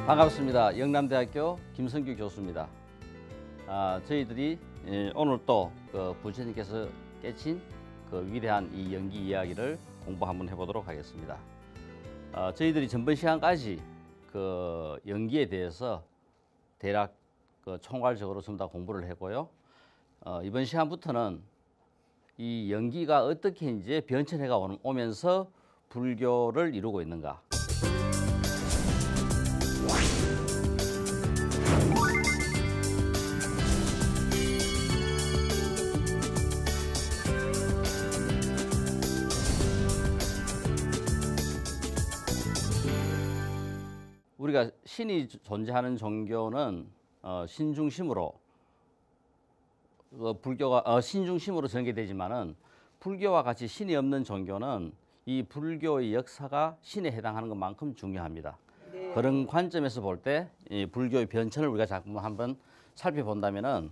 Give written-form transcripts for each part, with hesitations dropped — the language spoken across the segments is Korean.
반갑습니다. 영남대학교 김성규 교수입니다. 저희들이 오늘 또 부처님께서 깨친 그 위대한 이 연기 이야기를 공부 한번 해보도록 하겠습니다. 저희들이 전번 시간까지 그 연기에 대해서 대략 총괄적으로 전부 다 공부를 했고요. 이번 시간부터는 이 연기가 어떻게 이제 변천해가 오면서 불교를 이루고 있는가. 우리가 신이 존재하는 종교는 신중심으로 불교가 신중심으로 전개되지만은 불교와 같이 신이 없는 종교는 이 불교의 역사가 신에 해당하는 것만큼 중요합니다. 네. 그런 관점에서 볼 때 이 불교의 변천을 우리가 자꾸 한번 살펴본다면은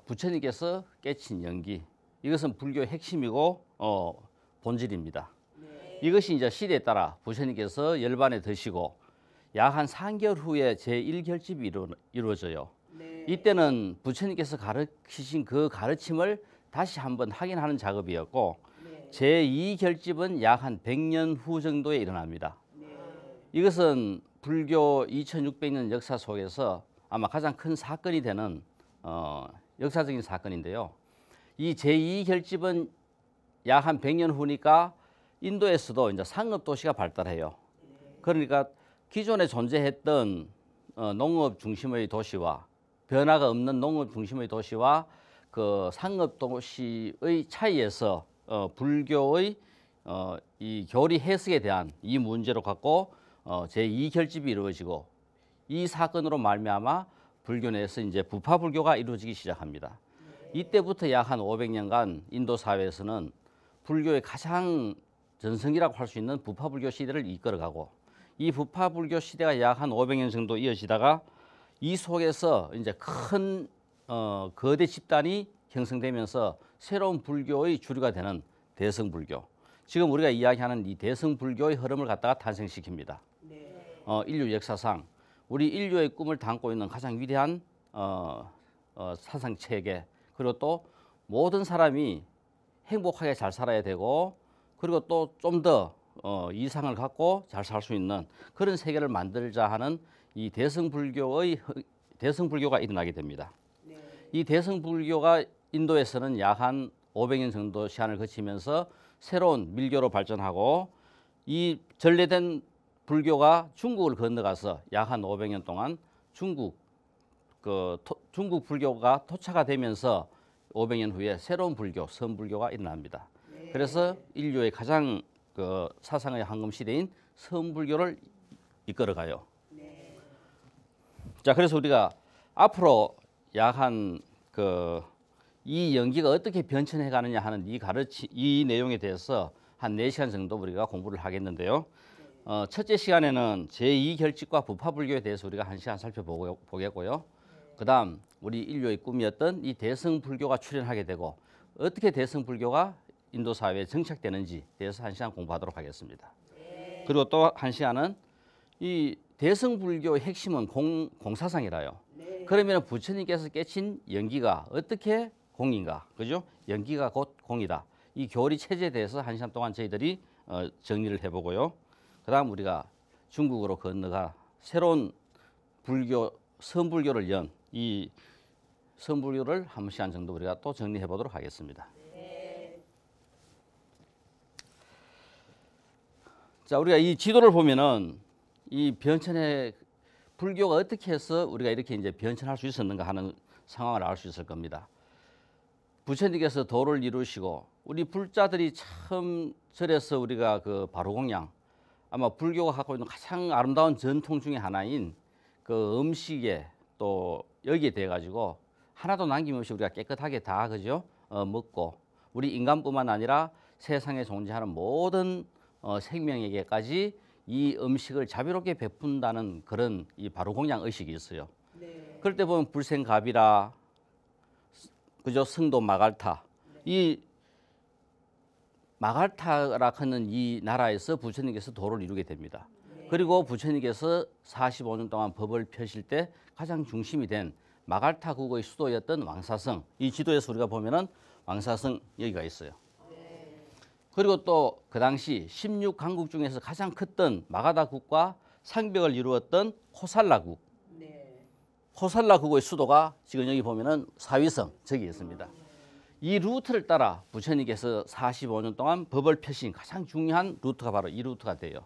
부처님께서 깨친 연기, 이것은 불교의 핵심이고 본질입니다. 네. 이것이 이제 시대에 따라 부처님께서 열반에 드시고 약 한 3개월 후에 제1결집이 이루어져요. 네. 이때는 부처님께서 가르치신 그 가르침을 다시 한번 확인하는 작업이었고, 네. 제2결집은 약 한 100년 후 정도에 일어납니다. 네. 이것은 불교 2600년 역사 속에서 아마 가장 큰 사건이 되는 역사적인 사건인데요. 이 제2결집은 약 한 100년 후니까 인도에서도 이제 상업도시가 발달해요. 그러니까 기존에 존재했던 농업 중심의 도시와 변화가 없는 농업 중심의 도시와 그 상업 도시의 차이에서 불교의 이 교리 해석에 대한 이 문제로 갖고 제2결집이 이루어지고, 이 사건으로 말미암아 불교 내에서 이제 부파불교가 이루어지기 시작합니다. 이때부터 약 한 500년간 인도 사회에서는 불교의 가장 전성기라고 할 수 있는 부파불교 시대를 이끌어가고, 이 부파불교 시대가 약 한 500년 정도 이어지다가 이 속에서 이제 큰 거대 집단이 형성되면서 새로운 불교의 주류가 되는 대성불교. 지금 우리가 이야기하는 이 대성불교의 흐름을 갖다가 탄생시킵니다. 네. 인류 역사상 우리 인류의 꿈을 담고 있는 가장 위대한 사상 체계, 그리고 또 모든 사람이 행복하게 잘 살아야 되고, 그리고 또 좀 더 이상을 갖고 잘 살 수 있는 그런 세계를 만들자 하는 이 대성불교가 일어나게 됩니다. 네. 이 대성불교가 인도에서는 약 한 500년 정도 시간을 거치면서 새로운 밀교로 발전하고, 이 전래된 불교가 중국을 건너가서 약 한 500년 동안 중국 불교가 토착화 되면서 500년 후에 새로운 불교, 선불교가 일어납니다. 네. 그래서 인류의 가장 그 사상의 황금 시대인 선불교를 이끌어가요. 네. 자, 그래서 우리가 앞으로 약 한 이 연기가 어떻게 변천해 가느냐 하는 이 내용에 대해서 한 4시간 정도 우리가 공부를 하겠는데요. 첫째 시간에는 제2결집과 부파불교에 대해서 우리가 1시간 살펴보겠고요. 그다음 우리 인류의 꿈이었던 이 대성불교가 출현하게 되고, 어떻게 대성불교가 인도 사회에 정착되는지 대해서 1시간 공부하도록 하겠습니다. 네. 그리고 또 1시간은 이 대성불교의 핵심은 공사상이라요. 네. 그러면 부처님께서 깨친 연기가 어떻게 공인가, 그죠? 연기가 곧 공이다. 이 교리 체제에 대해서 1시간 동안 저희들이 정리를 해보고요. 그다음 우리가 중국으로 건너가 새로운 불교, 선불교를 연 이 선불교를 1시간 정도 우리가 또 정리해 보도록 하겠습니다. 네. 자, 우리가 이 지도를 보면은 이 변천의 불교가 어떻게 해서 우리가 이렇게 이제 변천할 수 있었는가 하는 상황을 알 수 있을 겁니다. 부처님께서 도를 이루시고 우리 불자들이 참 절에서 우리가 그 바로공양, 아마 불교가 갖고 있는 가장 아름다운 전통 중에 하나인 그 음식에 또 여기에 대해 가지고 하나도 남김없이 우리가 깨끗하게 다 그죠 먹고, 우리 인간뿐만 아니라 세상에 존재하는 모든 생명에게까지 이 음식을 자비롭게 베푼다는 그런 이 바로공양 의식이 있어요. 네. 그럴 때 보면 불생갑이라 그죠, 승도 마갈타, 네. 이 마갈타라 하는 이 나라에서 부처님께서 도를 이루게 됩니다. 네. 그리고 부처님께서 45년 동안 법을 펴실 때 가장 중심이 된 마갈타 국의 수도였던 왕사성, 이 지도에서 우리가 보면은 왕사성 여기가 있어요. 그리고 또 그 당시 16강국 중에서 가장 컸던 마가다국과 상벽을 이루었던 코살라국. 코살라국의 수도가 지금 여기 보면은 사위성 저기 있습니다. 이 루트를 따라 부처님께서 45년 동안 법을 펴신 가장 중요한 루트가 바로 이 루트가 돼요.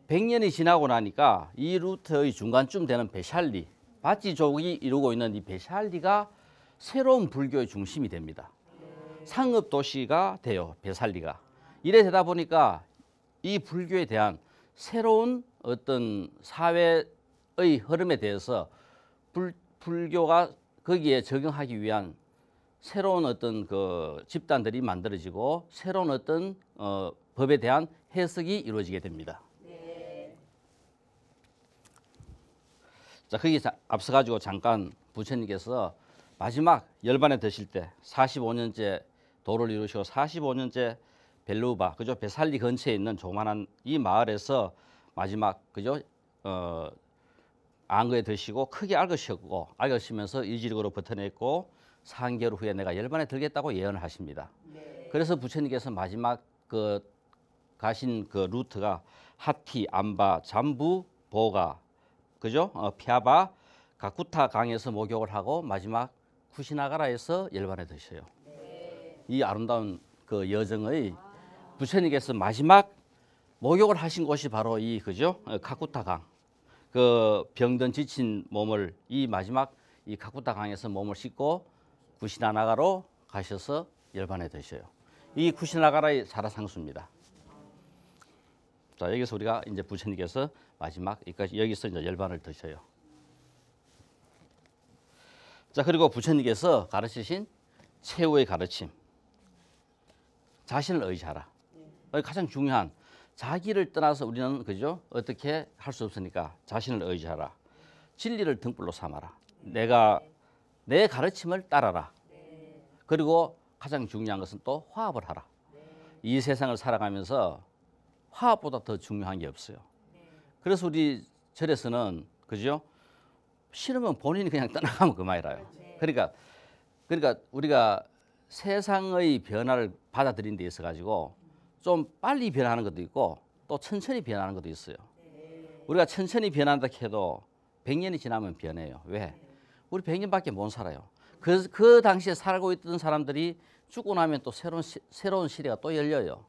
100년이 지나고 나니까 이 루트의 중간쯤 되는 베샬리, 바찌족이 이루고 있는 이 베샬리가 새로운 불교의 중심이 됩니다. 상업 도시가 돼요, 베살리가. 이래 되다 보니까 이 불교에 대한 새로운 어떤 사회의 흐름에 대해서 불교가 거기에 적용하기 위한 새로운 어떤 그 집단들이 만들어지고 새로운 어떤 법에 대한 해석이 이루어지게 됩니다. 자, 거기 앞서 가지고 잠깐 부처님께서 마지막 열반에 드실 때 45년째 도를 이루시고 45년째 벨루바, 그죠? 베살리 근처에 있는 조만한 이 마을에서 마지막, 그죠? 안거에 드시고 크게 앓으시면서 이지력으로 버텨냈고 3개월 후에 내가 열반에 들겠다고 예언을 하십니다. 그래서 부처님께서 마지막 그 가신 그 루트가 하티, 암바, 잠부, 보가, 그죠? 피아바, 가쿠타 강에서 목욕을 하고 마지막 쿠시나가라에서 열반에 드셔요. 이 아름다운 그 여정의 부처님께서 마지막 목욕을 하신 곳이 바로 이 그죠? 카쿠타 강. 그 병든 지친 몸을 이 마지막 이 카쿠타 강에서 몸을 씻고 쿠시나가라로 가셔서 열반에 드셔요. 이 쿠시나가라의 사라상수입니다. 자, 여기서 우리가 이제 부처님께서 마지막 여기서 이제 열반을 드셔요. 자, 그리고 부처님께서 가르치신 최후의 가르침. 자신을 의지하라. 가장 중요한 자기를 떠나서 우리는 그죠? 어떻게 할 수 없으니까 자신을 의지하라. 진리를 등불로 삼아라. 내가 내 가르침을 따라라. 그리고 가장 중요한 것은 또 화합을 하라. 이 세상을 살아가면서 화합보다 더 중요한 게 없어요. 그래서 우리 절에서는 그죠? 싫으면 본인이 그냥 떠나가면 그만이라요. 그러니까 우리가 세상의 변화를 받아들이는 데 있어 가지고 좀 빨리 변하는 것도 있고 또 천천히 변하는 것도 있어요. 우리가 천천히 변한다 해도 100년이 지나면 변해요. 왜? 우리 100년밖에 못 살아요. 그 당시에 살고 있던 사람들이 죽고 나면 또 새로운 시대가 또 열려요.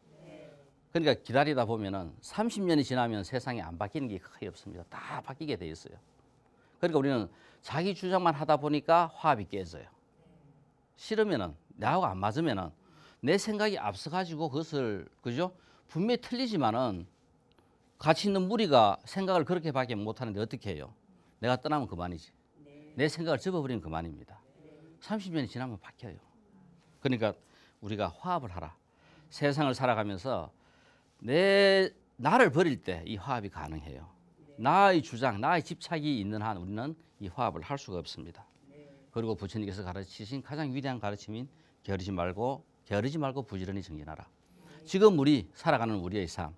그러니까 기다리다 보면은 30년이 지나면 세상에 안 바뀌는 게 거의 없습니다. 다 바뀌게 돼 있어요. 그러니까 우리는 자기 주장만 하다 보니까 화합이 깨져요. 싫으면은 나하고 안 맞으면은 내 생각이 앞서 가지고 그것을 그죠? 분명히 틀리지만은 같이 있는 무리가 생각을 그렇게밖에 못 하는데 어떻게 해요? 내가 떠나면 그만이지. 내 생각을 접어버리면 그만입니다. 30년이 지나면 바뀌어요. 그러니까 우리가 화합을 하라. 세상을 살아가면서 나를 버릴 때 이 화합이 가능해요. 나의 주장, 나의 집착이 있는 한 우리는 이 화합을 할 수가 없습니다. 그리고 부처님께서 가르치신 가장 위대한 가르침인 게으르지 말고 부지런히 정진하라. 지금 우리 살아가는 우리의 삶,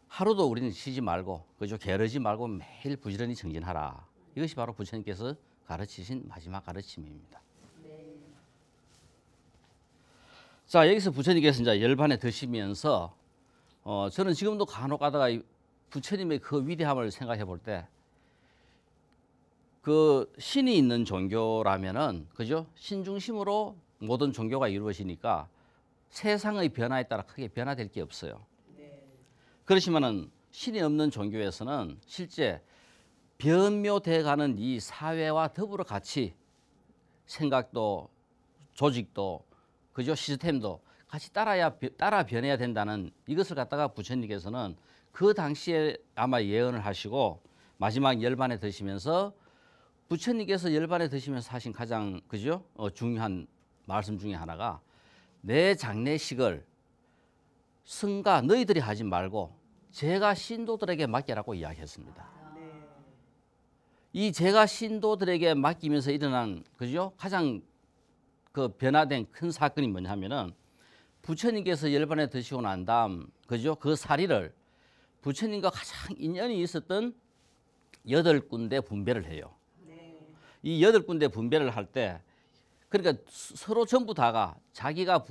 하루도 우리는 쉬지 말고 그죠? 게으르지 말고 매일 부지런히 정진하라. 이것이 바로 부처님께서 가르치신 마지막 가르침입니다. 자, 여기서 부처님께서 이제 열반에 드시면서 저는 지금도 간혹 가다가 부처님의 그 위대함을 생각해 볼 때 그 신이 있는 종교라면은 그죠? 신 중심으로 모든 종교가 이루어지니까 세상의 변화에 따라 크게 변화될 게 없어요. 그렇지만은 신이 없는 종교에서는 실제 변묘돼 가는 이 사회와 더불어 같이 생각도 조직도 그죠? 시스템도 같이 따라 변해야 된다는 이것을 갖다가 부처님께서는 그 당시에 아마 예언을 하시고 마지막 열반에 드시면서 부처님께서 열반에 드시면서 하신 가장 그죠? 중요한 말씀 중에 하나가 내 장례식을 승가 너희들이 하지 말고 제가 신도들에게 맡기라고 이야기했습니다. 이 제가 신도들에게 맡기면서 일어난 그죠? 가장 그 변화된 큰 사건이 뭐냐면은 부처님께서 열반에 드시고 난 다음 그죠? 그 사리를 부처님과 가장 인연이 있었던 8군데 분배를 해요. 이 8군데 분배를 할 때 그러니까 서로 전부 다가 자기가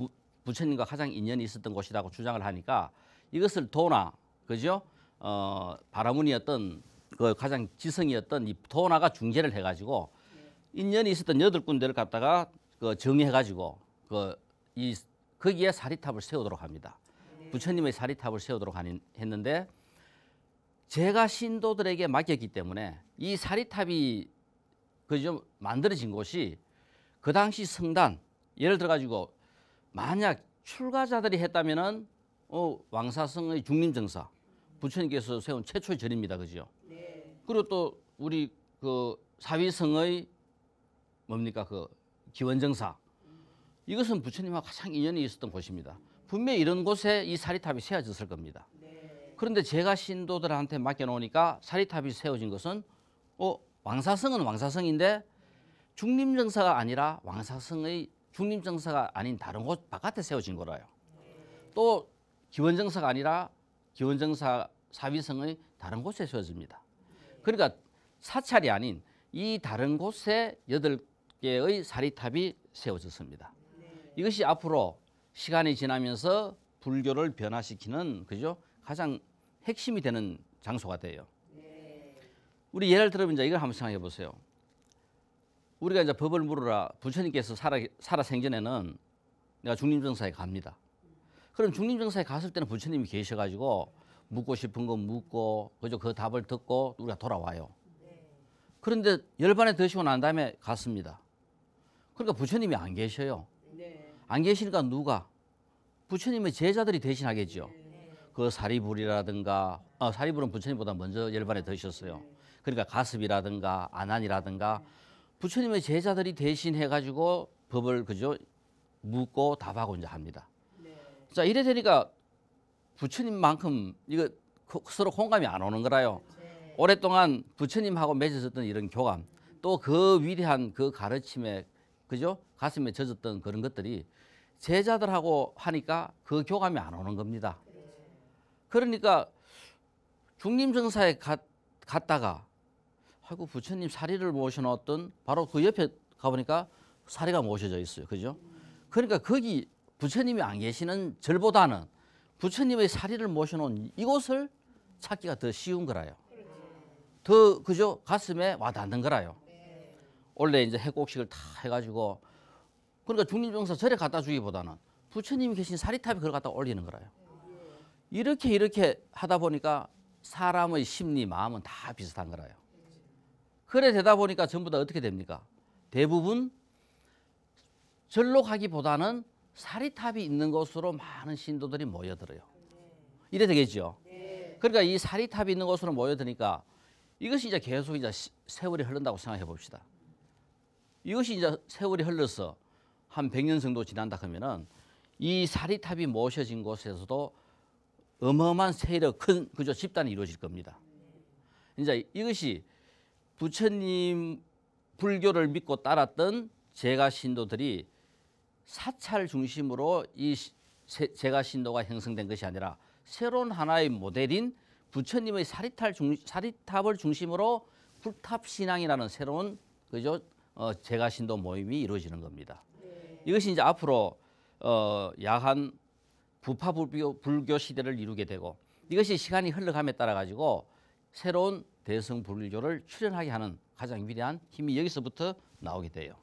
부처님과 가장 인연이 있었던 곳이라고 주장을 하니까 이것을 도나, 그죠? 바라문이었던 그 가장 지성이었던 이 도나가 중재를 해가지고 인연이 있었던 8군데를 갖다가 그 정해가지고 거기에 사리탑을 세우도록 합니다. 부처님의 사리탑을 세우도록 했는데 제가 신도들에게 맡겼기 때문에 이 사리탑이 그죠 만들어진 곳이 그 당시 성단 예를 들어 가지고 만약 출가자들이 했다면은 왕사성의 중림정사 부처님께서 세운 최초의 절입니다, 그죠? 그리고 또 우리 그 사위성의 뭡니까 그 기원정사 이것은 부처님과 가장 인연이 있었던 곳입니다. 분명히 이런 곳에 이 사리탑이 세워졌을 겁니다. 그런데 제가 신도들한테 맡겨놓으니까 사리탑이 세워진 것은 왕사성은 왕사성인데 중림정사가 아니라 왕사성의 중림정사가 아닌 다른 곳 바깥에 세워진 거라요. 또 기원정사가 아니라 기원정사 사위성의 다른 곳에 세워집니다. 그러니까 사찰이 아닌 이 다른 곳에 8개의 사리탑이 세워졌습니다. 이것이 앞으로 시간이 지나면서 불교를 변화시키는 그죠? 가장 핵심이 되는 장소가 돼요. 우리 예를 들면 이제 이걸 한번 생각해 보세요. 우리가 이제 법을 물으라 부처님께서 살아 생전에는 내가 중림정사에 갑니다. 그럼 중림정사에 갔을 때는 부처님이 계셔가지고 묻고 싶은 거 묻고 그죠? 그 답을 듣고 우리가 돌아와요. 그런데 열반에 드시고 난 다음에 갔습니다. 그러니까 부처님이 안 계셔요. 안 계시니까 누가? 부처님의 제자들이 대신하겠죠. 그 사리불이라든가 사리불은 부처님보다 먼저 열반에 드셨어요. 그러니까 가습이라든가 아난이라든가 부처님의 제자들이 대신해가지고 법을 그죠 묻고 답하고 이제 합니다. 자 이래 되니까 부처님만큼 이거 서로 공감이 안 오는 거라요. 오랫동안 부처님하고 맺어졌던 이런 교감 또 그 위대한 그 가르침에 그죠 가슴에 젖었던 그런 것들이 제자들하고 하니까 그 교감이 안 오는 겁니다. 그러니까 중림정사에 갔다가 아이고 부처님 사리를 모셔놓았던 바로 그 옆에 가보니까 사리가 모셔져 있어요. 그죠? 그러니까 거기 부처님이 안 계시는 절보다는 부처님의 사리를 모셔놓은 이곳을 찾기가 더 쉬운 거라요. 더 그죠? 가슴에 와닿는 거라요. 원래 이제 해곡식을 다 해가지고 그러니까 중림정사 절에 갖다 주기보다는 부처님이 계신 사리탑에 그걸 갖다 올리는 거라요. 이렇게 하다 보니까 사람의 심리, 마음은 다 비슷한 거라요. 그래 되다 보니까 전부 다 어떻게 됩니까? 대부분 절로 가기보다는 사리탑이 있는 곳으로 많은 신도들이 모여들어요. 이래 되겠죠? 그러니까 이 사리탑이 있는 곳으로 모여드니까 이것이 이제 계속 이제 세월이 흐른다고 생각해 봅시다. 이것이 이제 세월이 흘러서 한 100년 정도 지난다 하면은 이 사리탑이 모셔진 곳에서도 어마어마한 세력 큰 그저 집단이 이루어질 겁니다. 이제 이것이 부처님 불교를 믿고 따랐던 제가 신도들이 사찰 중심으로 이 제가 신도가 형성된 것이 아니라 새로운 하나의 모델인 부처님의 사리탑을 중심으로 불탑 신앙이라는 새로운 그죠 제가 신도 모임이 이루어지는 겁니다. 이것이 이제 앞으로 야한 부파 불교 시대를 이루게 되고 이것이 시간이 흘러감에 따라 가지고 새로운 대성 불교를 출현하게 하는 가장 위대한 힘이 여기서부터 나오게 돼요.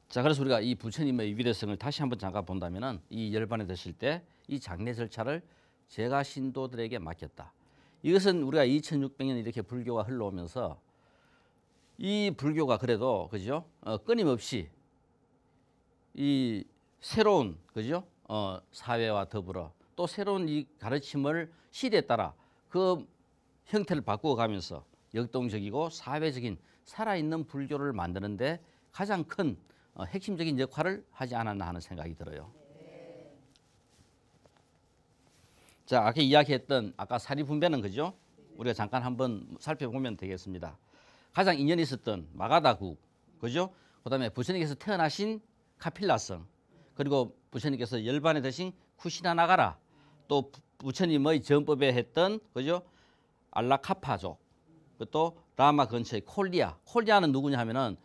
자, 그래서 우리가 이 부처님의 위대성을 다시 한번 잠깐 본다면은 이 열반에 드실 때 이 장례 절차를 제가 신도들에게 맡겼다. 이것은 우리가 2600년 이렇게 불교가 흘러오면서 이 불교가 그래도 그죠? 끊임없이 이 새로운 그죠? 사회와 더불어 또 새로운 이 가르침을 시대에 따라 그 형태를 바꾸어 가면서 역동적이고 사회적인 살아있는 불교를 만드는데 가장 큰 핵심적인 역할을 하지 않았나 하는 생각이 들어요. 자, 아까 이야기했던 아까 사리 분배는 그죠? 우리가 잠깐 한번 살펴보면 되겠습니다. 가장 인연이 있었던 마가다국, 그죠? 그다음에 부처님께서 태어나신 카필라성, 그리고 부처님께서 열반에 드신 쿠시나 나가라. 또 부처님의 전법에 했던 그죠? 알라카파족. 또 라마 근처의 콜리아. 콜리아는 누구냐 하면은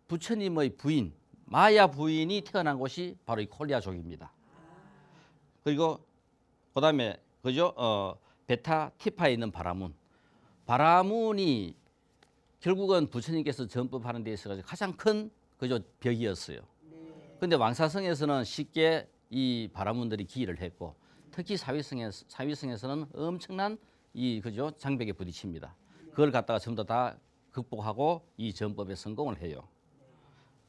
부처님의 부인 마야 부인이 태어난 곳이 바로 이 콜리아족입니다. 그리고 그다음에 그죠? 베타 티파에 있는 바라문. 바라문이 결국은 부처님께서 전법하는 데 있어서 가장 큰 그죠? 벽이었어요. 근데 왕사성에서는 쉽게 이 바라문들이 기일을 했고 특히 사위성에서는 엄청난 이 그죠? 장벽에 부딪힙니다. 그걸 갖다가 전부 다 극복하고 이 전법에 성공을 해요.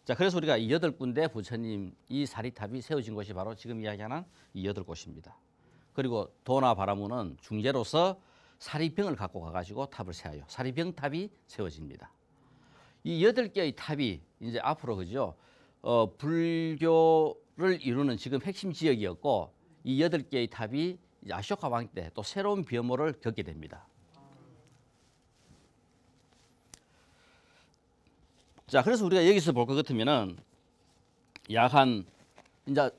자, 그래서 우리가 이 8군데 부처님 이 사리탑이 세워진 곳이 바로 지금 이야기하는 이 8곳입니다. 그리고 도나 바라문은 중재로서 사리병을 갖고 가가지고 탑을 세워요. 사리병탑이 세워집니다. 이 8개의 탑이 이제 앞으로 그죠? 불교를 이루는 지금 핵심 지역이었고 이 8개의 탑이 이제 아쇼카 왕 때 또 새로운 변모를 겪게 됩니다. 자, 그래서 우리가 여기서 볼 것 같으면은 약 한 이제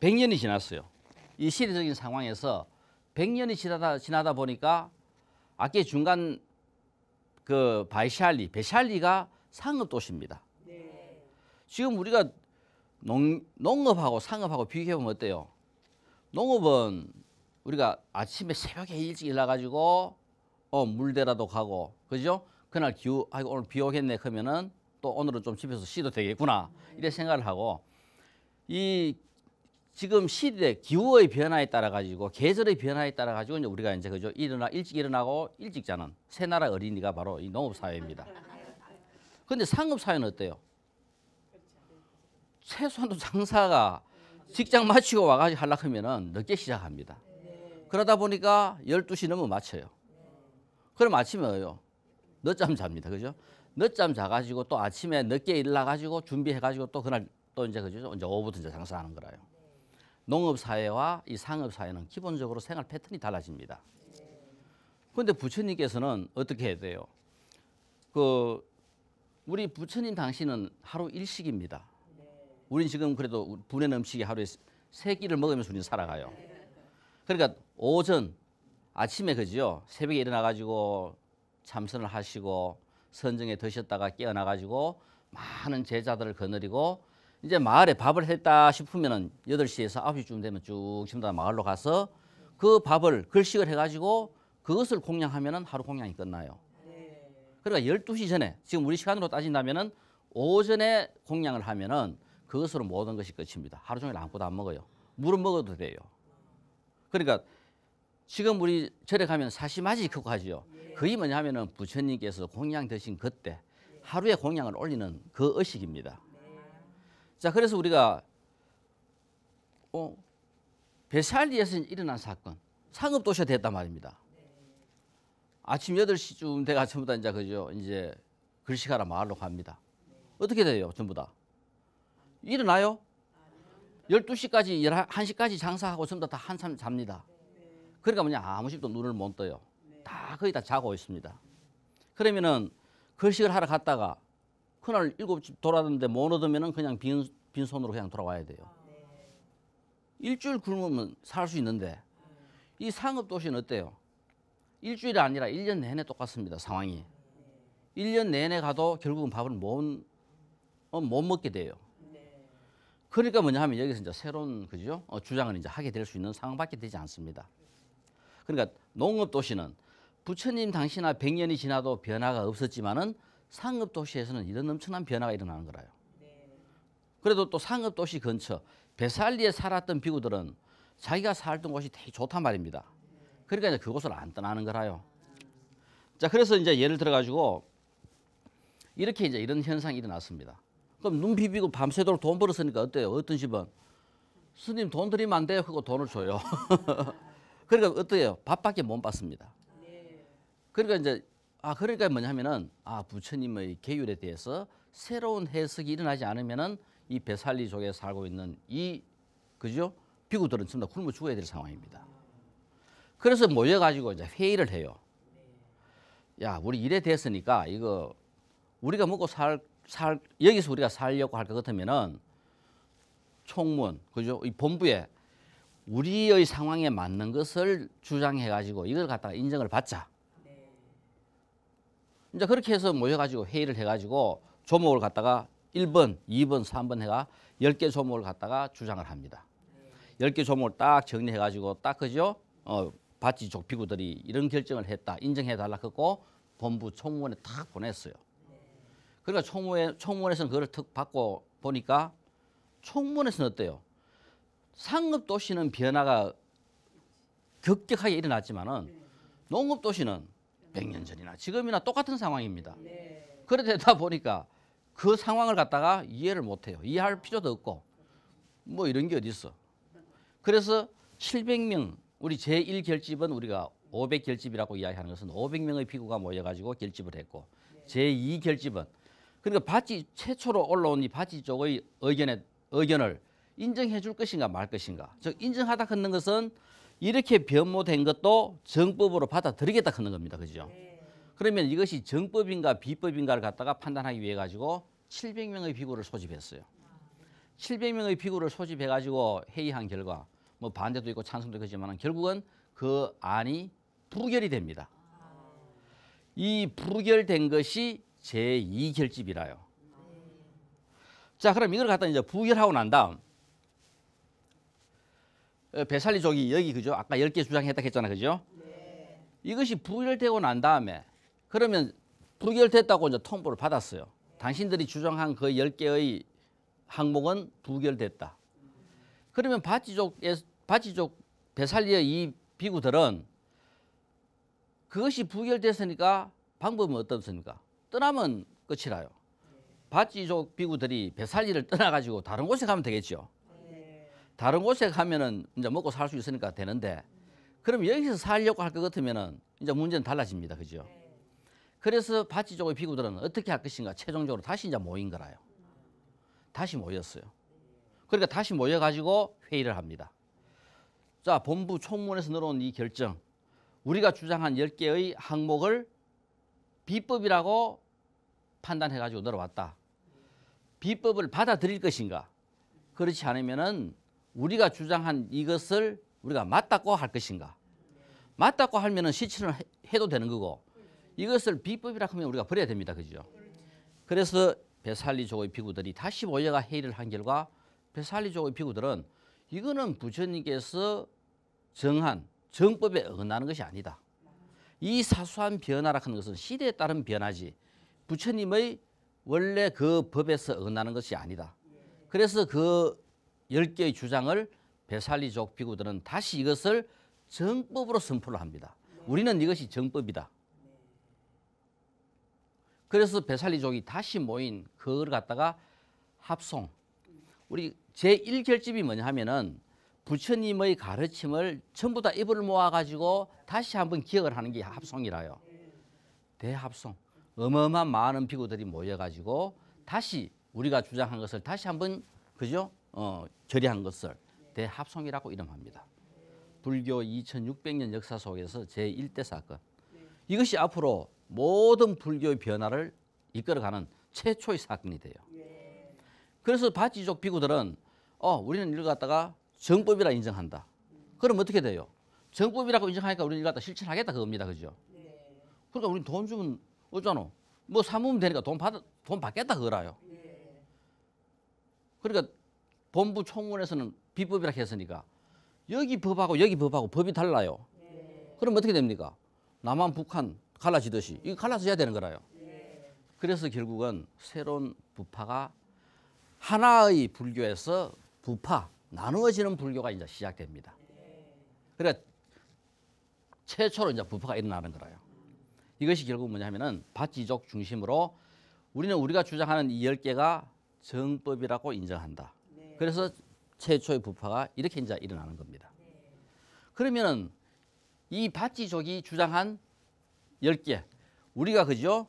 100년이 지났어요. 이 시대적인 상황에서 100년이 지나다 보니까 아까 중간 그 베샬리가 상업 도시입니다. 지금 우리가 농업하고 상업하고 비교해 보면 어때요? 농업은 우리가 아침에 새벽에 일찍 일어나가지고 물대라도 가고 그죠? 그날 아이고 오늘 비 오겠네 그러면은 또 오늘은 좀 집에서 쉬도 되겠구나 이래 생각을 하고 이 지금 시대 기후의 변화에 따라 가지고 계절의 변화에 따라 가지고 이제 우리가 이제 그죠? 일찍 일어나고 일찍 자는 새나라 어린이가 바로 이 농업 사회입니다. 근데 상업 사회는 어때요? 최소한도 장사가 직장 마치고 와가지고 하려고 하면은 늦게 시작합니다. 그러다 보니까 12시 넘으면 마쳐요. 그럼 아침에 뭐예요? 늦잠 잡니다. 그죠? 늦잠 자가지고 또 아침에 늦게 일어나가지고 준비해가지고 또 그날 또 이제 그죠? 이제 오후부터 이제 장사하는 거라요. 농업 사회와 이 상업 사회는 기본적으로 생활 패턴이 달라집니다. 그런데 부처님께서는 어떻게 해야 돼요? 우리 부처님 당시는 하루 일식입니다. 우린 지금 그래도 분해 음식이 하루에 3끼를 먹으면서 우리는 살아가요. 그러니까 오전 아침에 그죠? 새벽에 일어나가지고 참선을 하시고 선정에 드셨다가 깨어나가지고 많은 제자들을 거느리고 이제 마을에 밥을 했다 싶으면은 8시에서 9시쯤 되면 쭉 전부 다 마을로 가서 그 밥을 걸식을 해가지고 그것을 공양하면은 하루 공양이 끝나요. 그러니까 12시 전에 지금 우리 시간으로 따진다면은 오전에 공양을 하면은 그것으로 모든 것이 끝입니다. 하루 종일 아무것도 안 먹어요. 물은 먹어도 돼요. 그러니까 지금 우리 절에 가면 사시마지 크고 하죠. 그게 뭐냐면은 부처님께서 공양 드신 그때 하루에 공양을 올리는 그 의식입니다. 자, 그래서 우리가 베살리에서 일어난 사건, 상업도시가 됐단 말입니다. 아침 8시쯤 돼가 전부 다 이제 그죠? 이제 글씨가라 마을로 갑니다. 어떻게 돼요? 전부 다 일어나요? 12시까지 1시까지 장사하고 전부 다 한참 잡니다. 그러니까 뭐냐 아무 집도 눈을 못 떠요. 다 거의 다 자고 있습니다. 그러면은 걸식을 하러 갔다가 그날 7시 돌아왔는데 못 얻으면은 그냥 빈손으로 그냥 돌아와야 돼요. 일주일 굶으면 살 수 있는데 이 상업도시는 어때요? 일주일이 아니라 1년 내내 똑같습니다. 상황이. 1년 내내 가도 결국은 밥을 못 먹게 돼요. 그러니까 뭐냐 하면 여기서 이제 새로운 그죠? 주장을 이제 하게 될 수 있는 상황밖에 되지 않습니다. 그러니까 농업도시는 부처님 당시나 100년이 지나도 변화가 없었지만은 상업도시에서는 이런 엄청난 변화가 일어나는 거라요. 그래도 또 상업도시 근처 베살리에 살았던 비구들은 자기가 살던 곳이 되게 좋단 말입니다. 그러니까 이제 그곳을 안 떠나는 거라요. 자, 그래서 이제 예를 들어 가지고 이렇게 이제 이런 현상이 일어났습니다. 그럼 눈 비비고 밤새도록 돈 벌었으니까 어때요? 어떤 집은 스님 돈 드리면 안 돼요. 하고 돈을 줘요. 그러니까 어때요? 밥밖에 못 받습니다. 그러니까 이제 그러니까 뭐냐면은 부처님의 계율에 대해서 새로운 해석이 일어나지 않으면은 이 베살리족에 살고 있는 이 그죠? 비구들은 전부 다 굶어 죽어야 될 상황입니다. 그래서 모여가지고 이제 회의를 해요. 야, 우리 이래 됐으니까 이거 우리가 먹고 여기서 우리가 살려고 할 것 같으면은 총무원, 그죠? 이 본부에 우리의 상황에 맞는 것을 주장해가지고 이걸 갖다가 인정을 받자. 이제 그렇게 해서 모여가지고 회의를 해가지고 조목을 갖다가 1번, 2번, 3번 해가 10개 조목을 갖다가 주장을 합니다. 10개 조목을 딱 정리해가지고 딱 그죠? 바찌족 비구들이 이런 결정을 했다. 인정해달라 했고 본부 총무원에 딱 보냈어요. 그러니까 총무원에서는 그걸 턱 받고 보니까 총무원에서는 어때요? 상업도시는 변화가 급격하게 일어났지만은 농업도시는 100년 전이나 지금이나 똑같은 상황입니다. 그러다 보니까 그 상황을 갖다가 이해를 못해요. 이해할 필요도 없고 뭐 이런 게 어디 있어. 그래서 700명 우리 제1결집은 우리가 500결집이라고 이야기하는 것은 500명의 비구가 모여가지고 결집을 했고 제2결집은 그러니까 바찌 최초로 올라온 이 바찌 쪽의 의견을 인정해 줄 것인가 말 것인가. 즉 인정하다 하는 것은 이렇게 변모된 것도 정법으로 받아들이겠다 하는 겁니다. 그죠? 그러면 이것이 정법인가 비법인가를 갖다가 판단하기 위해 가지고 700명의 비구를 소집했어요. 700명의 비구를 소집해 가지고 회의한 결과 뭐 반대도 있고 찬성도 있지만 결국은 그 안이 부결이 됩니다. 이 부결된 것이 제2결집이라요. 자, 그럼 이걸 갖다 이제 부결하고 난 다음 배살리족이 여기 그죠? 아까 10개 주장했다 했잖아. 그죠? 이것이 부결되고 난 다음에 그러면 부결됐다고 이제 통보를 받았어요. 당신들이 주장한 그 10개의 항목은 부결됐다. 그러면 바찌족 배살리의 이 비구들은 그것이 부결됐으니까 방법은 어떻습니까? 떠나면 끝이라요. 바찌족 비구들이 배살리를 떠나가지고 다른 곳에 가면 되겠죠. 다른 곳에 가면은 이제 먹고 살 수 있으니까 되는데, 그럼 여기서 살려고 할 것 같으면은 이제 문제는 달라집니다. 그죠? 그래서 바찌족의 비구들은 어떻게 할 것인가 최종적으로 다시 이제 모인 거라요. 다시 모였어요. 그러니까 다시 모여가지고 회의를 합니다. 자, 본부 총무원에서 내려온 이 결정, 우리가 주장한 10개의 항목을 비법이라고 판단해가지고 내려왔다. 비법을 받아들일 것인가? 그렇지 않으면은 우리가 주장한 이것을 우리가 맞다고 할 것인가? 맞다고 하면은 실천을 해도 되는 거고, 이것을 비법이라 하면 우리가 버려야 됩니다. 그죠? 그래서 배살리족의 비구들이 다시 모여가 회의를 한 결과 배살리족의 비구들은 이거는 부처님께서 정한 정법에 어긋나는 것이 아니다. 이 사소한 변화라 하는 것은 시대에 따른 변화지 부처님의 원래 그 법에서 어긋나는 것이 아니다. 그래서 그 10개의 주장을 배살리족 비구들은 다시 이것을 정법으로 선포를 합니다. 우리는 이것이 정법이다. 그래서 배살리족이 다시 모인 그걸 갖다가 합송. 우리 제1결집이 뭐냐 하면은 부처님의 가르침을 전부 다 입을 모아가지고 다시 한번 기억을 하는 게 합송이라요. 대합송. 어마어마한 많은 비구들이 모여가지고 다시 우리가 주장한 것을 다시 한번 그죠? 결의한 것을 대합송이라고 이름합니다. 불교 2600년 역사 속에서 제1대 사건. 이것이 앞으로 모든 불교의 변화를 이끌어가는 최초의 사건이 돼요. 그래서 바찌족 비구들은 우리는 이걸 갖다가 정법이라 인정한다. 그럼 어떻게 돼요? 정법이라고 인정하니까 우리는 이걸 갖다 실천하겠다 그겁니다. 그죠? 그러니까 우리는 돈 주면 어쩌노? 뭐 사모면 되니까 돈 받겠다 그거라요. 그러니까 본부 총무원에서는 비법이라 했으니까 여기 법하고 여기 법하고 법이 달라요. 그럼 어떻게 됩니까? 남한 북한 갈라지듯이 이거 갈라져야 되는 거라요. 그래서 결국은 새로운 부파가 하나의 불교에서 부파 나누어지는 불교가 이제 시작됩니다. 그러니까 최초로 이제 부파가 일어나는 거라요. 이것이 결국 뭐냐면은 바찌족 중심으로 우리는 우리가 주장하는 이 10개가 정법이라고 인정한다. 그래서 최초의 부파가 이렇게 이제 일어나는 겁니다. 그러면은 이 바찌족이 주장한 10개, 우리가 그죠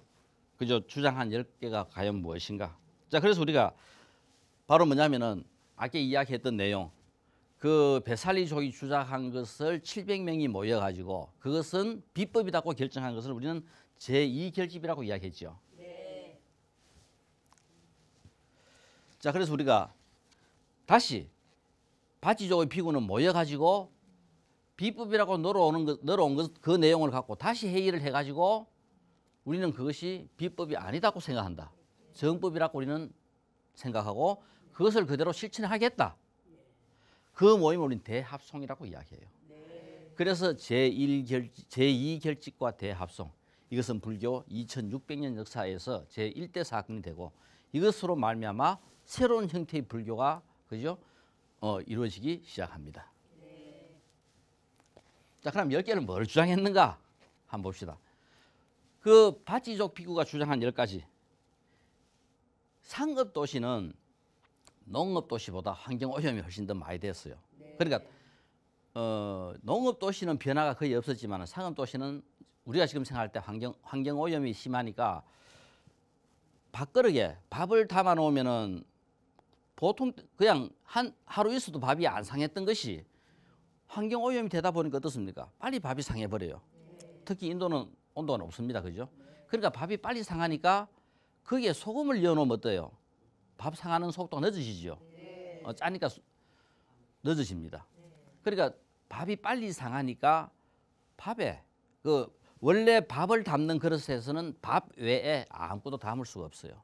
주장한 10개가 과연 무엇인가? 자, 그래서 우리가 바로 뭐냐면은 아까 이야기했던 내용, 그 배살리족이 주장한 것을 700명이 모여가지고 그것은 비법이라고 결정한 것을 우리는 제2결집이라고 다시 바지족의 피고는 모여가지고 비법이라고 늘어온 그 내용을 갖고 다시 회의를 해가지고 우리는 그것이 비법이 아니다고 생각한다. 정법이라고 우리는 생각하고 그것을 그대로 실천하겠다. 그 모임을 우리는 대합송이라고 이야기해요. 그래서 제2결집과 대합송, 이것은 불교 2600년 역사에서 제1대 사건이 되고 이것으로 말미암아 새로운 형태의 불교가 그죠? 이루어지기 시작합니다. 자, 그럼 10개는 뭘 주장했는가? 한번 봅시다. 그 바지족 비구가 주장한 10가지. 상업 도시는 농업 도시보다 환경 오염이 훨씬 더 많이 됐어요. 그러니까 농업 도시는 변화가 거의 없었지만 상업 도시는 우리가 지금 생각할 때 환경 오염이 심하니까 밥그릇에 밥을 담아 놓으면은 보통 그냥 하루 있어도 밥이 안 상했던 것이 환경 오염이 되다 보니까 어떻습니까? 빨리 밥이 상해 버려요. 특히 인도는 온도가 높습니다. 그죠? 그러니까 밥이 빨리 상하니까 거기에 소금을 넣어 놓으면 어때요? 밥 상하는 속도가 늦어지죠. 짜니까 늦어집니다. 그러니까 밥이 빨리 상하니까 밥에 원래 밥을 담는 그릇에서는 밥 외에 아무것도 담을 수가 없어요.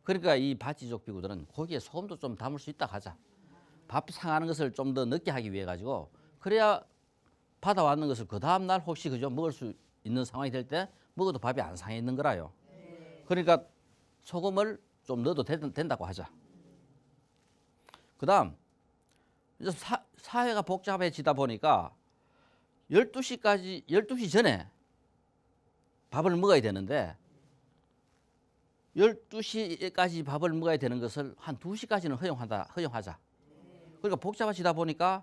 그러니까 이 바지족 비구들은 거기에 소금도 좀 담을 수 있다 하자. 밥 상하는 것을 좀 더 늦게 하기 위해 가지고 그래야 받아왔는 것을 그 다음 날 혹시 그죠 먹을 수 있는 상황이 될 때 먹어도 밥이 안 상해 있는 거라요. 그러니까 소금을 좀 넣어도 된다고 하자. 그다음 이제 사회가 복잡해지다 보니까 12시 전에 밥을 먹어야 되는데 12시까지 밥을 먹어야 되는 것을 한 2시까지는 허용하자. 그러니까 복잡해지다 보니까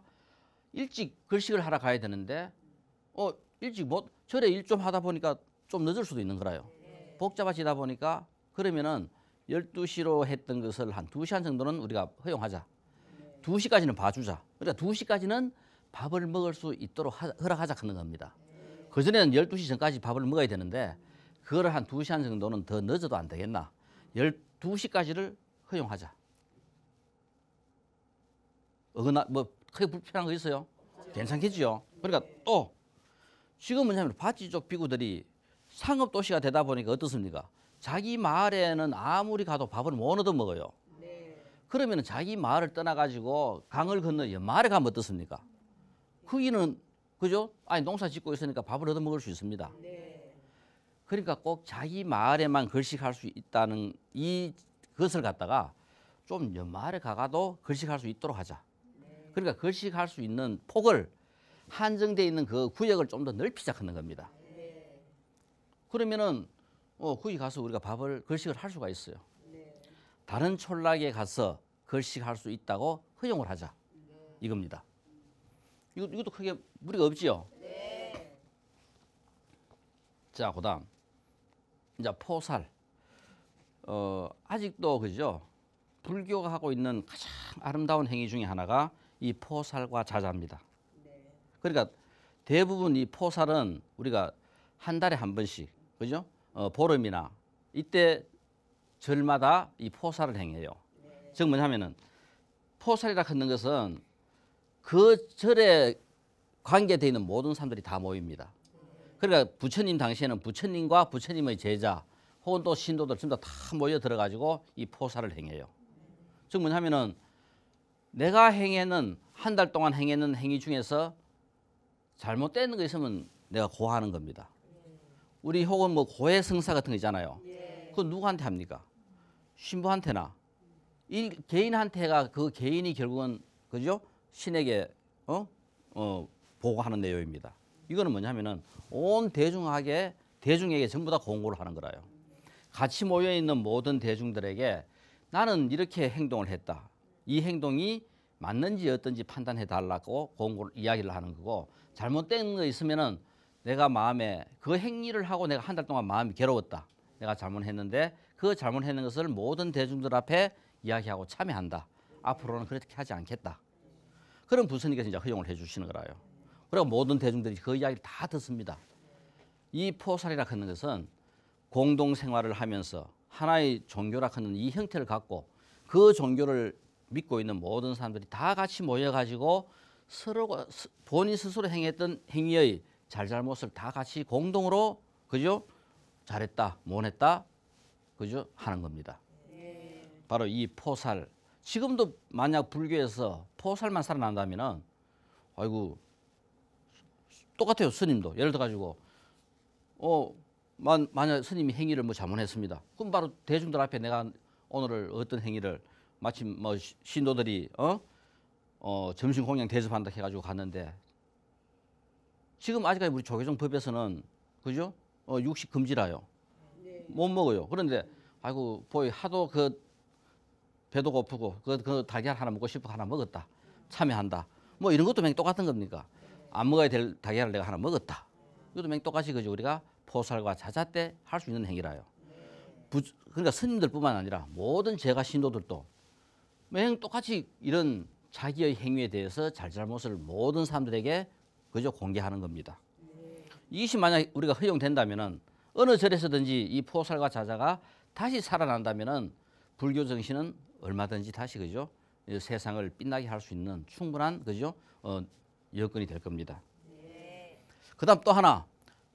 일찍 걸식을 하러 가야 되는데 일찍 절에 일 좀 하다 보니까 좀 늦을 수도 있는 거라요. 복잡해지다 보니까 그러면은 12시로 했던 것을 한 2시간 정도는 우리가 허용하자. 2시까지는 봐주자. 그러니까 2시까지는 밥을 먹을 수 있도록 허락하자 하는 겁니다. 그전에는 12시 전까지 밥을 먹어야 되는데 그거를 한 2시간 정도는 더 늦어도 안 되겠나. 12시까지를 허용하자. 크게 불편한 거 있어요? 괜찮겠지요? 그러니까 또 지금 뭐냐면 바지족 비구들이 상업도시가 되다 보니까 어떻습니까? 자기 마을에는 아무리 가도 밥을 못 얻어 먹어요. 그러면 자기 마을을 떠나가지고 강을 건너 연마을에 가면 어떻습니까? 거기는 그죠? 농사 짓고 있으니까 밥을 얻어 먹을 수 있습니다. 그러니까 꼭 자기 마을에만 걸식할 수 있다는 그것을 갖다가 좀 연마을에 가가도 걸식할 수 있도록 하자. 그러니까 걸식할 수 있는 폭을 한정되어 있는 그 구역을 좀 더 넓히자 하는 겁니다. 그러면은 거기 가서 우리가 걸식을 할 수가 있어요. 다른 촌락에 가서 걸식할 수 있다고 허용을 하자. 이겁니다. 이것도 크게 무리가 없지요. 자, 그다음 이제 포살. 아직도 그죠? 불교가 하고 있는 가장 아름다운 행위 중에 하나가 이 포살과 자자입니다. 그러니까 대부분 이 포살은 우리가 한 달에 한 번씩 그죠? 보름이나 이때 절마다 이 포살을 행해요. 즉 뭐냐면은 포살이라 하는 것은 그 절에 관계되어 있는 모든 사람들이 다 모입니다. 그러니까 부처님 당시에는 부처님과 부처님의 제자 혹은 또 신도들 전부 다 모여 들어가지고 이 포살을 행해요. 즉 뭐냐면은 내가 한 달 동안 행했는 행위 중에서 잘못되는 거 있으면 내가 고하는 겁니다. 우리 혹은 고해 성사 같은 거 있잖아요. 그건 누구한테 합니까? 신부한테나 개인한테가 그 개인이 결국은 그죠? 신에게 보고하는 내용입니다. 이거는 뭐냐면은 온 대중에게 전부 다 공고를 하는 거라요. 같이 모여 있는 모든 대중들에게 나는 이렇게 행동을 했다. 이 행동이 맞는지 어떤지 판단해 달라고 공고를 이야기를 하는 거고, 잘못된 거 있으면은 내가 마음에 그 행위를 하고 내가 한 달 동안 마음이 괴로웠다. 내가 잘못했는데 그 잘못했는 것을 모든 대중들 앞에 이야기하고 참여한다. 앞으로는 그렇게 하지 않겠다. 그런 부처님께서 이제 허용을 해 주시는 거라요. 그리고 모든 대중들이 그 이야기를 다 듣습니다. 이 포살이라 하는 것은 공동생활을 하면서 하나의 종교라 하는 이 형태를 갖고 그 종교를 믿고 있는 모든 사람들이 다 같이 모여가지고 서로가 본인 스스로 행했던 행위의 잘잘못을 다 같이 공동으로 그죠? 잘했다, 못했다, 그죠? 하는 겁니다. 바로 이 포살. 지금도 만약 불교에서 포살만 살아난다면은 아이고 똑같아요. 스님도 예를 들어 가지고 만약 스님이 행위를 뭐 잘못했습니다. 그럼 바로 대중들 앞에 내가 오늘 어떤 행위를 마침 뭐 신도들이 점심 공양 대접한다 해가지고 갔는데 지금 아직까지 우리 조계종 법에서는 그죠? 육식 금지라요. 못 먹어요. 그런데 아이고 보이 하도 그 배도 고프고 그 달걀 하나 먹고 싶어 하나 먹었다. 참여한다. 뭐 이런 것도 맹 똑같은 겁니까? 안 먹어야 될 달걀을 내가 하나 먹었다. 이것도 맹 똑같이 그죠? 우리가 포살과 자자 때 할 수 있는 행위라요. 그러니까 스님들뿐만 아니라 모든 제가 신도들도 맹 똑같이 이런 자기의 행위에 대해서 잘잘못을 모든 사람들에게 그저 공개하는 겁니다. 이것이 만약 우리가 허용된다면은 어느 절에서든지 이 포살과 자자가 다시 살아난다면은 불교 정신은 얼마든지 다시 그죠? 세상을 빛나게 할 수 있는 충분한 그죠? 여건이 될 겁니다. 그다음 또 하나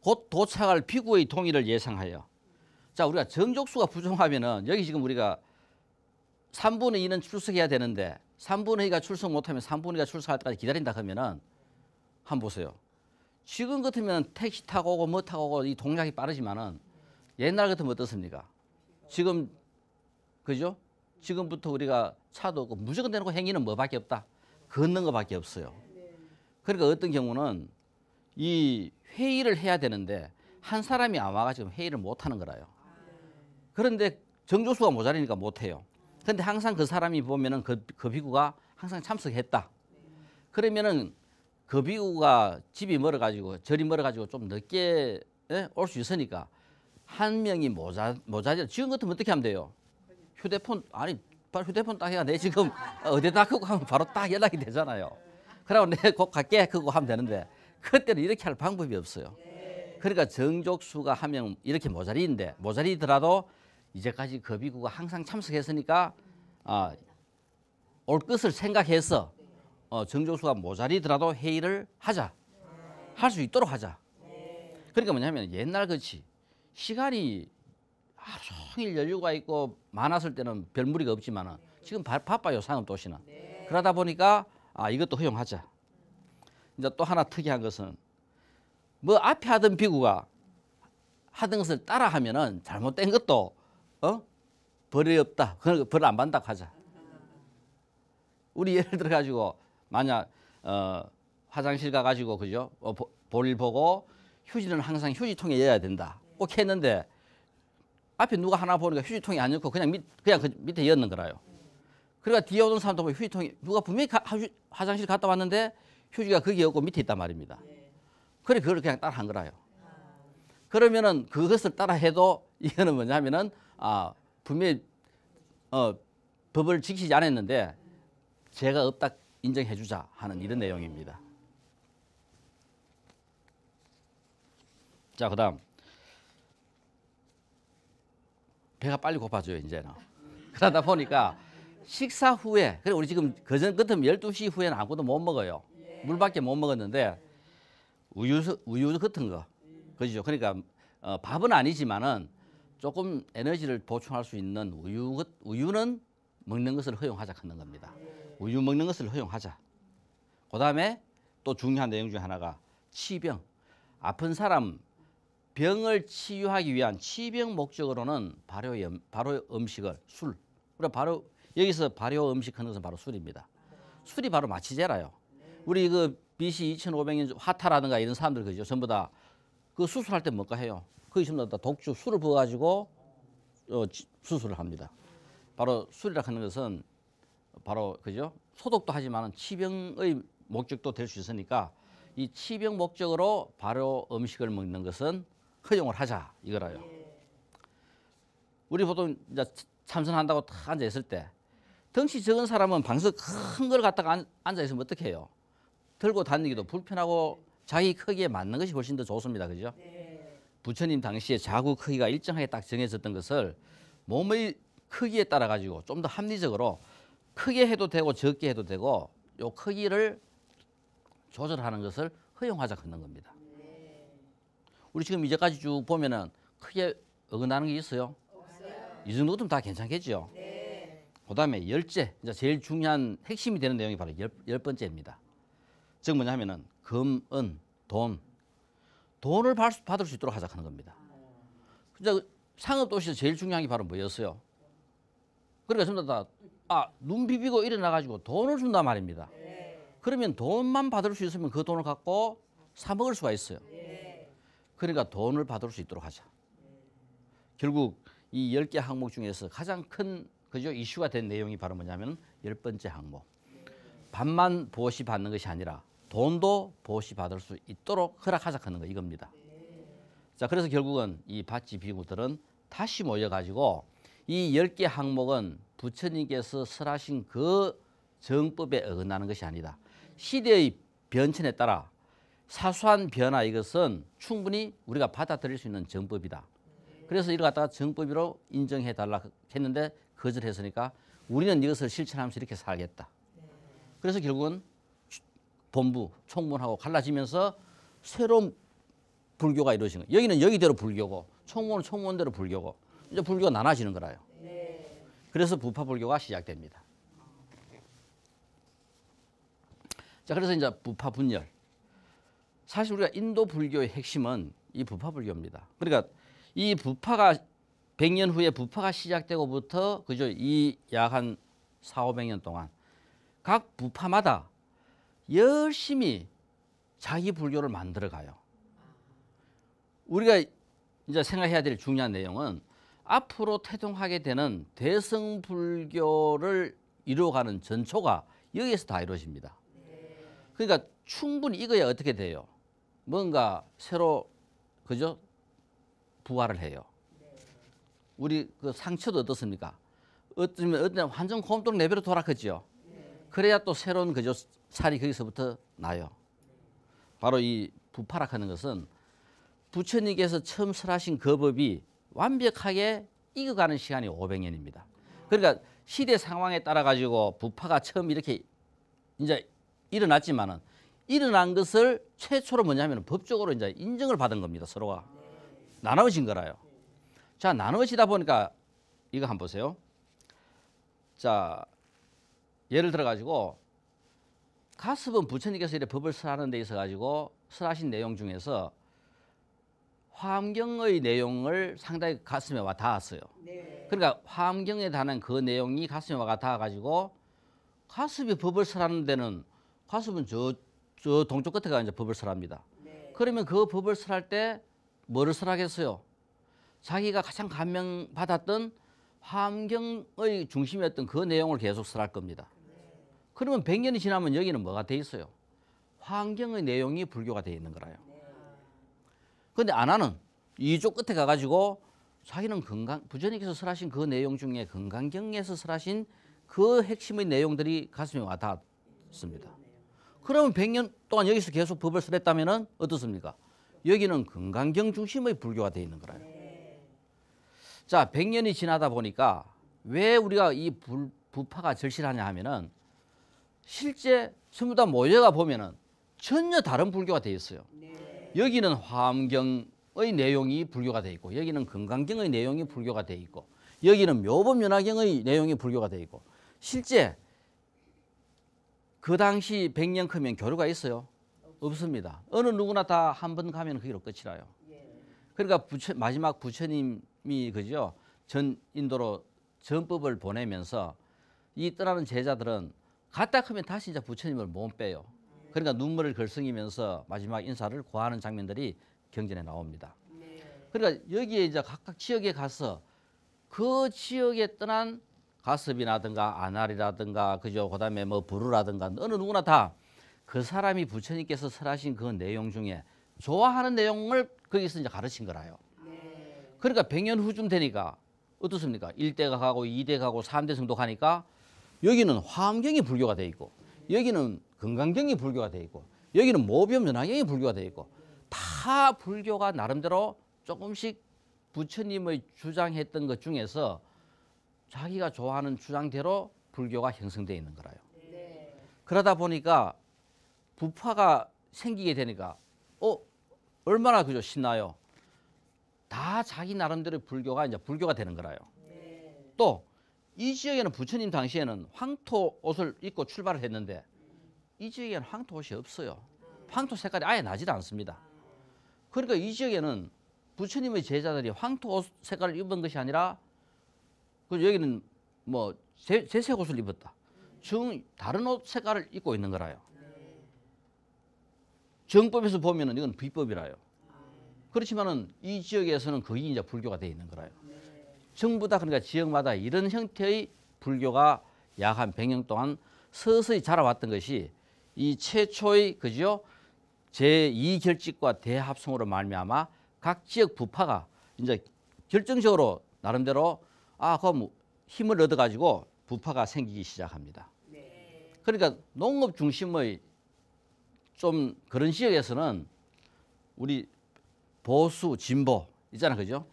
곧 도착할 비구의 통일을 예상하여. 자, 우리가 정족수가 부족하면은 여기 지금 우리가 3분의 2는 출석해야 되는데 3분의 2가 출석 못하면 3분의 2가 출석할 때까지 기다린다 하면은 한번 보세요. 지금 같으면 택시 타고 오고 뭐 타고 오고 이 동작이 빠르지만은 옛날 같으면 어떻습니까? 지금 그죠? 지금부터 우리가 차도 없고 무조건 대놓고 행위는 뭐밖에 없다. 걷는 것밖에 없어요. 그러니까 어떤 경우는 이 회의를 해야 되는데 한 사람이 안 와가지고 회의를 못 하는 거라요. 그런데 정조수가 모자라니까 못 해요. 근데 항상 그 사람이 보면은 그 비구가 항상 참석했다. 그러면은 그 비구가 집이 멀어가지고 절이 멀어가지고 좀 늦게 올 수 있으니까 한 명이 모자라. 지금 같으면 어떻게 하면 돼요? 휴대폰 바로 휴대폰 딱 해야 내 지금 어디다 끄고 하면 바로 딱 연락이 되잖아요. 그러고 내 곧 갈게 그거 하면 되는데 그때는 이렇게 할 방법이 없어요. 그러니까 정족수가 한 명 이렇게 모자리더라도 이제까지 그 비구가 항상 참석했으니까 올 것을 생각해서 정족수가 모자리더라도 회의를 하자. 할 수 있도록 하자. 그러니까 뭐냐면 옛날 같이 시간이 하루 종일 여유가 있고 많았을 때는 별 무리가 없지만은 지금 바빠요. 상업도시는. 그러다 보니까 이것도 허용하자. 이제 또 하나 특이한 것은 뭐 앞에 하던 비구가 하던 것을 따라 하면은 잘못된 것도 벌이 없다. 벌 안 받는다고 하자. 우리 예를 들어 가지고 만약 화장실 가 가지고 그죠? 볼일 보고 휴지는 항상 휴지통에 넣어야 된다. 꼭 했는데 앞에 누가 하나 보니까 휴지통에 안 넣고 그냥 그 밑에 였는 거라요. 그러니까 뒤에 오던 사람도 보면 휴지통이 누가 분명히 화장실 갔다 왔는데 휴지가 거기에 없고 밑에 있단 말입니다. 그래 그걸 그냥 따라 한 거라요. 그러면은 그것을 따라 해도 이거는 뭐냐면은 분명히 법을 지키지 않았는데 죄가 없다 인정해 주자 하는 이런 내용입니다. 자, 그다음 배가 빨리 고파져요, 이제는. 그러다 보니까 식사 후에, 그래 우리 지금 그전 같으면 12시 후에는 아무것도 못 먹어요. 물밖에 못 먹었는데 우유 같은 거, 그죠? 그러니까 밥은 아니지만은 조금 에너지를 보충할 수 있는 우유는 먹는 것을 허용하자 하는 겁니다. 우유 먹는 것을 허용하자. 그다음에 또 중요한 내용 중 하나가 치병. 아픈 사람 병을 치유하기 위한 치병 목적으로는 발효 음식을 우리가 바로 여기서 발효 음식 하는 것은 바로 술입니다. 술이 바로 마취제라요. 우리 그 BC 2500년 화타라든가 이런 사람들 그죠? 전부 다 그 수술할 때 뭔가 해요. 거기 전부 다 독주 술을 부어가지고 수술을 합니다. 바로 술이라 하는 것은 바로 그죠? 소독도 하지만은 치병의 목적도 될 수 있으니까 이 치병 목적으로 발효 음식을 먹는 것은 허용을 하자 이거라요. 우리 보통 이제 참선한다고 탁 앉아 있을 때 덩치 적은 사람은 방석 큰 걸 갖다가 앉아 있으면 어떻게 해요? 들고 다니기도 불편하고 자기 크기에 맞는 것이 훨씬 더 좋습니다. 그죠? 부처님 당시에 자구 크기가 일정하게 딱 정해졌던 것을 몸의 크기에 따라 가지고 좀 더 합리적으로 크게 해도 되고 적게 해도 되고 요 크기를 조절하는 것을 허용하자 하는 겁니다. 우리 지금 이제까지 쭉 보면은 크게 어긋나는 게 있어요? 없어요. 이 정도면 다 괜찮겠죠? 그다음에 열째, 이제 제일 중요한 핵심이 되는 내용이 바로 열 번째입니다. 즉 뭐냐 하면은 금, 은, 돈을 받을 수 있도록 하자 하는 겁니다. 이제 상업 도시에서 제일 중요한 게 바로 뭐였어요? 그러니까 전부 다 눈 비비고 일어나 가지고 돈을 준단 말입니다. 그러면 돈만 받을 수 있으면 그 돈을 갖고 사 먹을 수가 있어요. 그러니까 돈을 받을 수 있도록 하자. 결국 이 10개 항목 중에서 가장 큰 그죠 이슈가 된 내용이 바로 뭐냐면 10번째 항목. 밥만 보시 받는 것이 아니라 돈도 보시 받을 수 있도록 허락하자 하는 거 이겁니다. 자, 그래서 결국은 이 밭지 비구들은 다시 모여 가지고 이 10개 항목은 부처님께서 설하신 그 정법에 어긋나는 것이 아니다. 시대의 변천에 따라 사소한 변화 이것은 충분히 우리가 받아들일 수 있는 정법이다. 그래서 이걸 갖다가 정법으로 인정해 달라 했는데 거절했으니까 우리는 이것을 실천하면서 이렇게 살겠다. 그래서 결국은 본부, 총문하고 갈라지면서 새로운 불교가 이루어진 거예요. 여기는 여기대로 불교고 총문은 총문대로 불교고 이제 불교가 나눠지는 거라요. 그래서 부파불교가 시작됩니다. 자, 그래서 이제 부파분열. 사실 우리가 인도 불교의 핵심은 이 부파불교입니다. 그러니까 이 부파가 100년 후에 부파가 시작되고부터 그죠 이 약 한 400~500년 동안 각 부파마다 열심히 자기 불교를 만들어 가요. 우리가 이제 생각해야 될 중요한 내용은 앞으로 태동하게 되는 대승불교를 이루어가는 전초가 여기에서 다 이루어집니다. 그러니까 충분히 이거야 어떻게 돼요? 뭔가 새로 그죠 부활을 해요. 우리 그 상처도 어떻습니까? 어떤 완전 곰돌이 내버려 돌아갔죠. 그래야 또 새로운 그죠 살이 거기서부터 나요. 바로 이 부파락하는 것은 부처님께서 처음 설하신 그 법이 완벽하게 익어가는 시간이 500년입니다. 그러니까 시대 상황에 따라 가지고 부파가 처음 이렇게 이제 일어났지만은 일어난 것을 최초로 뭐냐면 법적으로 이제 인정을 받은 겁니다. 서로가 나눠진 거라요. 자, 나눠지다 보니까 이거 한번 보세요. 자, 예를 들어 가지고 가습은 부처님께서 이렇게 법을 설하는 데 있어 가지고 설하신 내용 중에서 화엄경의 내용을 상당히 가슴에 와 닿았어요. 그러니까 화엄경에 닿는 그 내용이 가슴에 와 닿아 가지고 가습이 법을 설하는 데는 가습은 저 동쪽 끝에가 이제 법을 설합니다. 그러면 그 법을 설할 때 뭐를 설하겠어요? 자기가 가장 감명받았던 화엄경의 중심이었던 그 내용을 계속 설할 겁니다. 그러면 100년이 지나면 여기는 뭐가 돼 있어요? 화엄경의 내용이 불교가 돼 있는 거라요. 그런데 아나는 이쪽 끝에 가가지고 자기는 부처님께서 설하신 그 내용 중에 건강경에서 설하신 그 핵심의 내용들이 가슴에 와 닿습니다. 그러면 100년 동안 여기서 계속 법을 설했다면 어떻습니까? 여기는 건강경 중심의 불교가 되어 있는 거라요. 자, 100년이 지나다 보니까 왜 우리가 이 부파가 절실하냐 하면은 실제 전부 다 모여가 보면은 전혀 다른 불교가 되어 있어요. 여기는 화엄경의 내용이 불교가 되어 있고 여기는 건강경의 내용이 불교가 되어 있고 여기는 묘법연화경의 내용이 불교가 되어 있고 실제 그 당시 100년 크면 교류가 있어요? 없습니다. 어느 누구나 다 한 번 가면 거기로 끝이라요. 그러니까 마지막 부처님이 그죠? 전 인도로 전법을 보내면서 이 떠나는 제자들은 갔다 크면 다시 이제 부처님을 못 빼요. 그러니까 눈물을 걸성이면서 마지막 인사를 고하는 장면들이 경전에 나옵니다. 그러니까 여기에 이제 각각 지역에 가서 그 지역에 떠난 가섭이라든가 아날이라든가 그죠? 그다음에 뭐 부르라든가 어느 누구나 다 그 사람이 부처님께서 설하신 그 내용 중에 좋아하는 내용을 거기서 이제 가르친 거라요. 그러니까 100년 후쯤 되니까 어떻습니까? 1대가 가고 2대 가고 3대 정도 가니까 여기는 화엄경이 불교가 돼 있고 여기는 건강경이 불교가 돼 있고 여기는 모범연화경이 불교가 돼 있고 다 불교가 나름대로 조금씩 부처님의 주장했던 것 중에서 자기가 좋아하는 주장대로 불교가 형성되어 있는 거라요. 그러다 보니까 부파가 생기게 되니까 얼마나 그죠 신나요. 다 자기 나름대로 불교가 이제 불교가 되는 거라요. 또 이 지역에는 부처님 당시에는 황토 옷을 입고 출발을 했는데 이 지역에는 황토 옷이 없어요. 황토 색깔이 아예 나질 않습니다. 그러니까 이 지역에는 부처님의 제자들이 황토 옷 색깔을 입은 것이 아니라 그 여기는 뭐 제색 옷을 입었다. 다른 옷 색깔을 입고 있는 거라요. 정법에서 보면은 이건 비법이라요. 그렇지만은 이 지역에서는 거의 이제 불교가 되어 있는 거라요. 전부 다 그러니까 지역마다 이런 형태의 불교가 약 한 100년 동안 서서히 자라왔던 것이 이 최초의 그죠 제2결집과 대합성으로 말미암아 각 지역 부파가 이제 결정적으로 나름대로 그럼 힘을 얻어 가지고 부파가 생기기 시작합니다. 그러니까 농업 중심의 좀 그런 지역에서는 우리 보수 진보 있잖아, 그죠?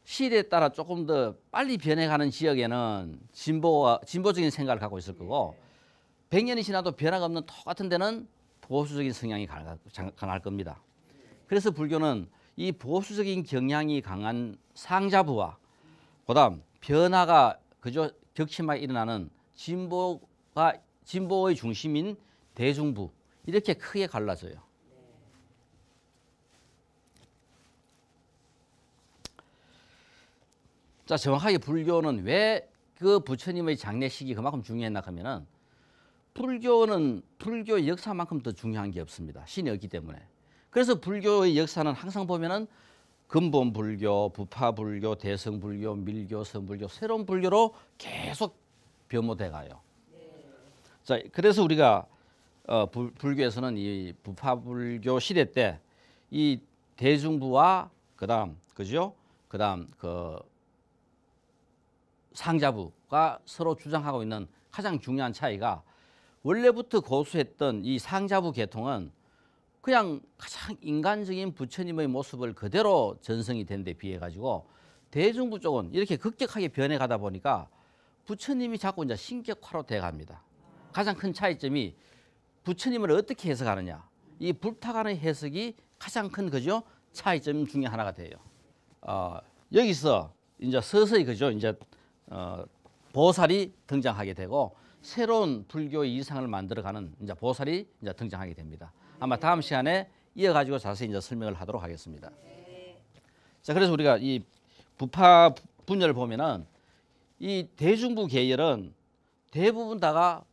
시대에 따라 조금 더 빨리 변해가는 지역에는 진보적인 생각을 갖고 있을 거고 100년이 지나도 변화가 없는 똑같은 데는 보수적인 성향이 강할 겁니다. 그래서 불교는 이 보수적인 경향이 강한 상자부와 그다음 변화가 그저 격침하게 일어나는 진보의 중심인 대중부 이렇게 크게 갈라져요. 자, 정확하게 불교는 왜 그 부처님의 장례식이 그만큼 중요했나 하면은 불교는 불교의 역사만큼 더 중요한 게 없습니다. 신이 없기 때문에. 그래서 불교의 역사는 항상 보면은 근본 불교, 부파 불교, 대성 불교, 밀교, 선불교, 새로운 불교로 계속 변모돼 가요. 자, 그래서 우리가 불교에서는 이 부파 불교 시대 때 이 대중부와 그다음 그죠? 그다음 그 상자부가 서로 주장하고 있는 가장 중요한 차이가 원래부터 고수했던 이 상자부 계통은 그냥 가장 인간적인 부처님의 모습을 그대로 전승이 된 데 비해 가지고 대중부 쪽은 이렇게 급격하게 변해가다 보니까 부처님이 자꾸 이제 신격화로 돼갑니다. 가장 큰 차이점이 부처님을 어떻게 해석하느냐. 이 불타가는 해석이 가장 큰 그죠 차이점 중에 하나가 돼요. 여기서 이제 서서히 그죠 이제 보살이 등장하게 되고 새로운 불교의 이상을 만들어가는 이제 보살이 이제 등장하게 됩니다. 아마 다음 시간에 이어가지고 자세히 이제 설명을 하도록 하겠습니다. 자, 그래서 우리가 이 부파 분열을 보면은 이 대중부 계열은 대부분 다가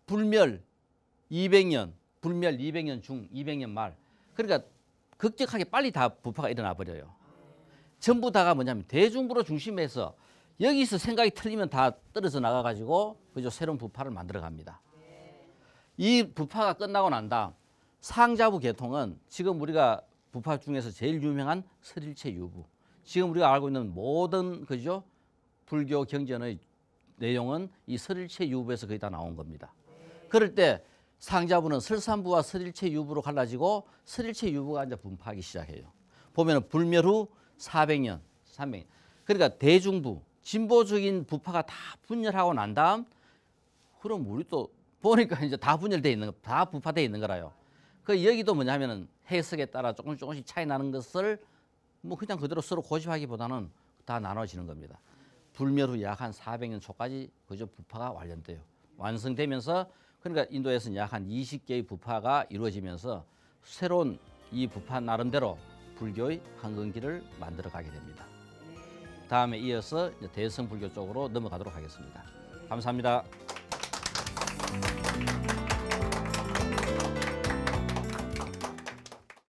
불멸 200년, 불멸 200년 중 200년 말. 그러니까 급격하게 빨리 다 부파가 일어나 버려요. 전부 다가 뭐냐면 대중부로 중심해서 여기서 생각이 틀리면 다 떨어져 나가 가지고 그죠 새로운 부파를 만들어 갑니다. 이 부파가 끝나고 난 다음 상자부 계통은 지금 우리가 부파 중에서 제일 유명한 설일체 유부. 지금 우리가 알고 있는 모든 그죠 불교 경전의 내용은 이 설일체 유부에서 거의 다 나온 겁니다. 그럴 때 상자부는 설산부와 설일체 유부로 갈라지고 설일체 유부가 이제 분파하기 시작해요. 보면은 불멸 후 400년, 300년. 그러니까 대중부, 진보적인 부파가 다 분열하고 난 다음 그럼 우리 또 보니까 이제 다 분열돼 있는 거, 다 부파돼 있는 거라요. 그 여기도 뭐냐면은 해석에 따라 조금씩 차이 나는 것을 뭐 그냥 그대로 서로 고집하기보다는 다 나눠지는 겁니다. 불멸 후 약 한 400년 초까지 그저 부파가 완료돼요. 완성되면서 그러니까 인도에서는 약 한 20개의 부파가 이루어지면서 새로운 이 부파 나름대로 불교의 황금기를 만들어 가게 됩니다. 다음에 이어서 대성 불교 쪽으로 넘어가도록 하겠습니다. 감사합니다.